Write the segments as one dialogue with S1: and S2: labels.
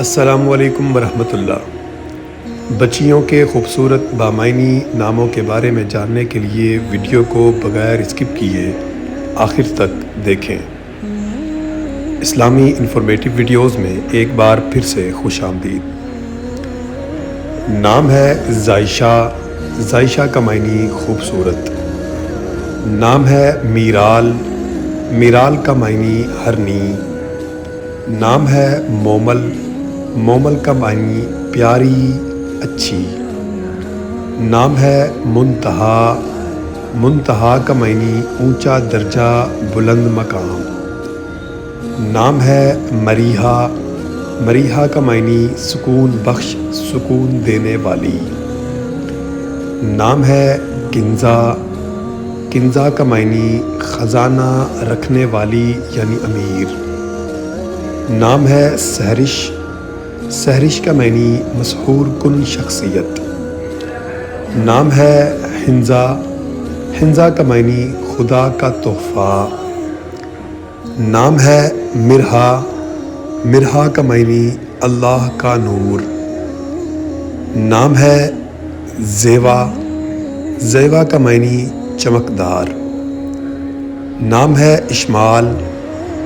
S1: السلام علیکم ورحمۃ اللہ۔ بچیوں کے خوبصورت بامعنی ناموں کے بارے میں جاننے کے لیے ویڈیو کو بغیر اسکپ کیے آخر تک دیکھیں۔ اسلامی انفارمیٹو ویڈیوز میں ایک بار پھر سے خوش آمدید۔ نام ہے زائشہ۔ زائشہ کا معنی خوبصورت۔ نام ہے میرال۔ میرال کا معنی ہرنی۔ نام ہے مومل۔ مومل کا معنی پیاری، اچھی۔ نام ہے منتہا۔ منتہا کا معنی اونچا درجہ، بلند مقام۔ نام ہے مریحہ۔ مریحہ کا معنی سکون بخش، سکون دینے والی۔ نام ہے کنزا۔ کنزا کا معنی خزانہ رکھنے والی یعنی امیر۔ نام ہے سحرش۔ سحرش کا معنی مسحور کن شخصیت۔ نام ہے حنزہ۔ حنزہ کا معنی خدا کا تحفہ۔ نام ہے مرحہ۔ مرحہ کا معنی اللہ کا نور۔ نام ہے زیوا۔ زیوا کا معنی چمکدار۔ نام ہے اشمال۔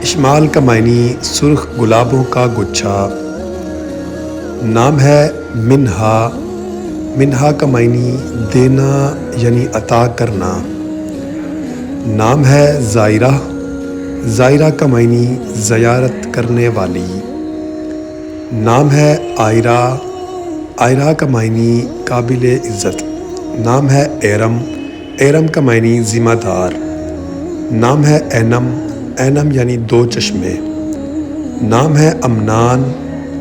S1: اشمال کا معنی سرخ گلابوں کا گچھا۔ نام ہے منہا۔ منہا کا معنی دینا یعنی عطا کرنا۔ نام ہے زائرہ۔ زائرہ کا معنی زیارت کرنے والی۔ نام ہے آئرہ۔ آئرہ کا معنی قابل عزت۔ نام ہے ایرم۔ ایرم کا معنی ذمہ دار۔ نام ہے اینم۔ اینم یعنی دو چشمے۔ نام ہے امنان۔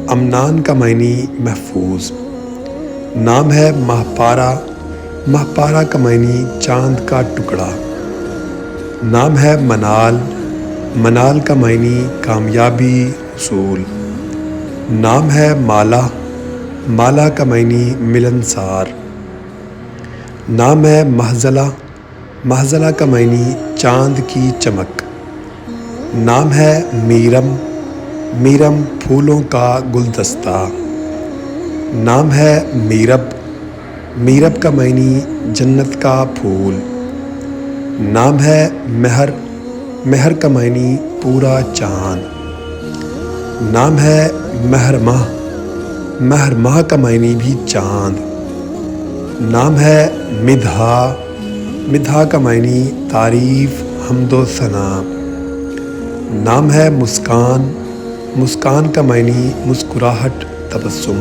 S1: امنان کا معنی محفوظ۔ نام ہے ماہپارہ۔ ماہپارہ کا معنی چاند کا ٹکڑا۔ نام ہے منال۔ منال کا معنی کامیابی، حصول۔ نام ہے مالا۔ مالا کا معنی ملنسار۔ نام ہے مہزلہ۔ مہزلہ کا معنی چاند کی چمک۔ نام ہے میرم۔ میرم پھولوں کا گلدستہ۔ نام ہے میرب۔ میرب کا معنی جنت کا پھول۔ نام ہے مہر۔ مہر کا معنی پورا چاند۔ نام ہے مہر ماہ۔ مہر ماہ کا معنی بھی چاند۔ نام ہے مدحہ۔ مدحہ کا معنی تعریف، حمد و ثنا۔ نام ہے مسکان۔ مسکان کا معنی مسکراہٹ، تبسم۔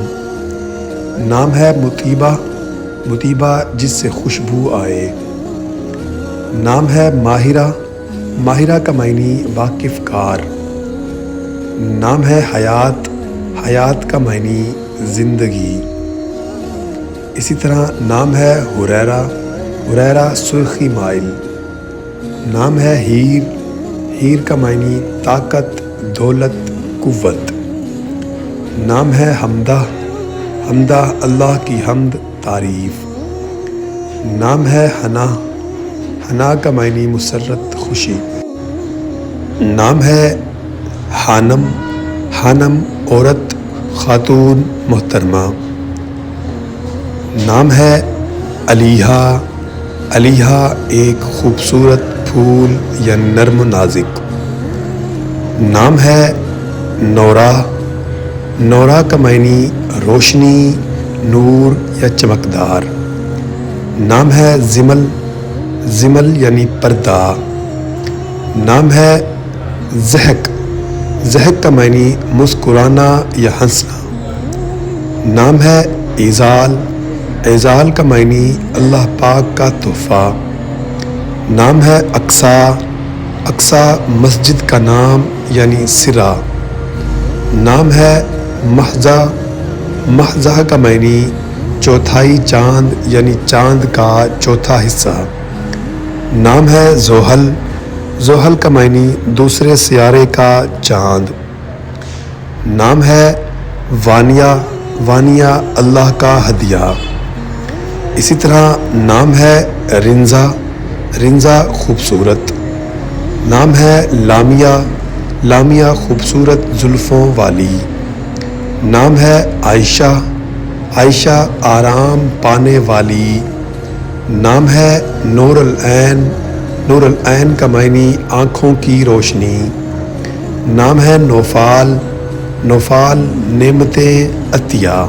S1: نام ہے مطیبہ۔ مطیبہ جس سے خوشبو آئے۔ نام ہے ماہرہ۔ ماہرہ کا معنی واقف کار۔ نام ہے حیات۔ حیات کا معنی زندگی۔ اسی طرح نام ہے حریرہ۔ حریرہ سرخی مائل۔ نام ہے ہیر۔ ہیر کا معنی طاقت، دولت، قوت۔ نام ہے حمدہ۔ حمدہ اللہ کی حمد، تعریف۔ نام ہے حنا۔ حنا کا معنی مسرت، خوشی۔ نام ہے حانم۔ حانم عورت، خاتون، محترمہ۔ نام ہے علیحہ۔ علیحہ ایک خوبصورت پھول یا نرم و نازک۔ نام ہے نورہ۔ نورہ کا معنی روشنی، نور یا چمکدار۔ نام ہے زمل۔ زمل یعنی پردہ۔ نام ہے ضحک۔ ضحک کا معنی مسکرانا یا ہنسنا۔ نام ہے ایزال۔ ایزال کا معنی اللہ پاک کا تحفہ۔ نام ہے اقصیٰ۔ اقصیٰ مسجد کا نام یعنی سرا۔ نام ہے مہزہ۔ مہزہ کا معنی چوتھائی چاند یعنی چاند کا چوتھا حصہ۔ نام ہے زحل۔ زحل کا معنی دوسرے سیارے کا چاند۔ نام ہے وانیہ۔ وانیہ اللہ کا ہدیہ۔ اسی طرح نام ہے رنزہ۔ رنزہ خوبصورت۔ نام ہے لامیہ۔ لامیہ خوبصورت زلفوں والی۔ نام ہے عائشہ، عائشہ آرام پانے والی۔ نام ہے نور العین، نور العین کا معنی آنکھوں کی روشنی۔ نام ہے نوفال، نوفال نعمتیں عطیہ۔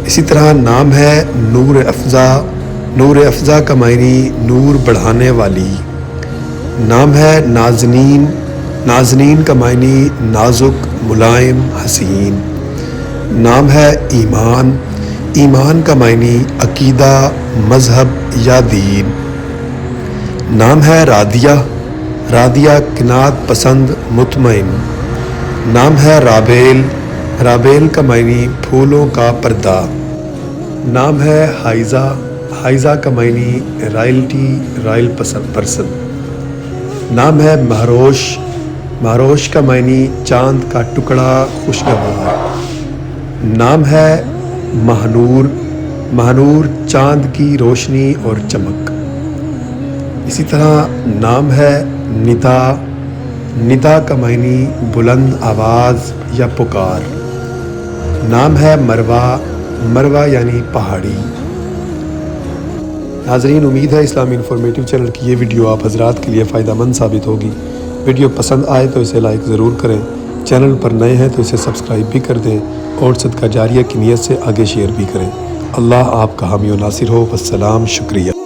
S1: اسی طرح نام ہے نور افزا، نور افزا کا معنی نور بڑھانے والی۔ نام ہے نازنین، نازنین کا معنی نازک ملائم حسین۔ نام ہے ایمان، ایمان کا معنی عقیدہ مذہب یا دین۔ نام ہے رادیہ، رادیہ قناعت پسند مطمئن۔ نام ہے رابیل، رابیل کا معنی پھولوں کا پردہ۔ نام ہے حائزہ، حائزہ کا معنی رائلٹی رائل پرسن۔ نام ہے مہروش، مہروش کا معنی چاند کا ٹکڑا خوشگوار۔ نام ہے مہنور، مہنور چاند کی روشنی اور چمک۔ اسی طرح نام ہے ندا، ندا کا معنی بلند آواز یا پکار۔ نام ہے مروہ، مروہ یعنی پہاڑی۔ ناظرین، امید ہے اسلامی انفارمیٹیو چینل کی یہ ویڈیو آپ حضرات کے لیے فائدہ مند ثابت ہوگی۔ ویڈیو پسند آئے تو اسے لائک ضرور کریں، چینل پر نئے ہیں تو اسے سبسکرائب بھی کر دیں اور صدقہ جاریہ کی نیت سے آگے شیئر بھی کریں۔ اللہ آپ کا حامی و ناصر ہو۔ والسلام، شکریہ۔